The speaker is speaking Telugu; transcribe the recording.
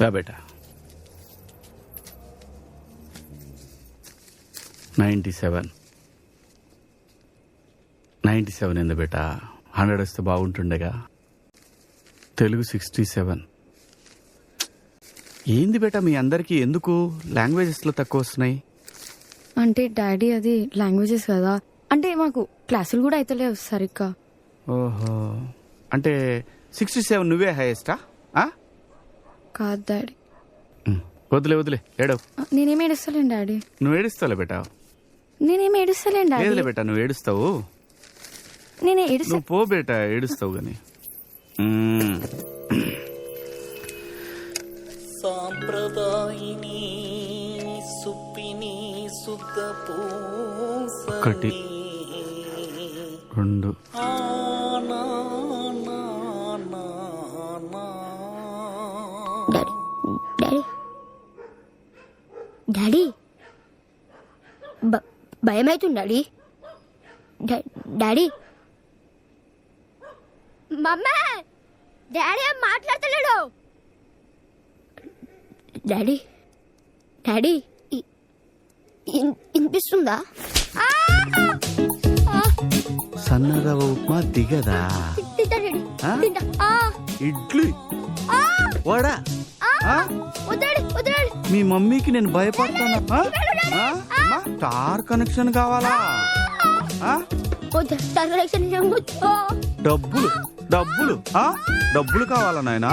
రా బేటా. 97 ఏంది బేటా? 100 వస్తే బాగుంటుండేగా. తెలుగు 67. ఏంది బేటా మీ అందరికీ ఎందుకు లాంగ్వేజెస్లో తక్కువ వస్తున్నాయి? అంటే డాడీ అది లాంగ్వేజెస్ కదా, అంటే మాకు క్లాసులు కూడా అయితలేవు సరిగ్గా. ఓహో, అంటే 67 నువ్వే హైయెస్టా? కాదు డాడీ. వదిలే ఏడవు. నేనేం ఏడుస్తలేను డాడీ. నువ్వు ఏడుస్తావులే బేటా. నేనేం ఏడుస్తలేను డాడీ. లేదులే బేటా, నువ్వు ఏడుస్తావు. నువ్వు పో బేటా, ఏడుస్తావు గాని. సాంప్రదాయిని సుప్పిని సుద్ధ ఒకటి 2 డాడీ భయమైతుంది డాడీ. డాడీ మమ్మా, డాడీ ఏం మాట్లాడతలేడు. డాడీ డాడీ వినిపిస్తుందా? సన్నరవ ఉప్మా దిగదా? ఇడ్లీ వడా? మీ మమ్మీకి నేను భయపడతానా? స్టార్ కనెక్షన్ కావాలా? డబ్బులు కావాలా నాయనా?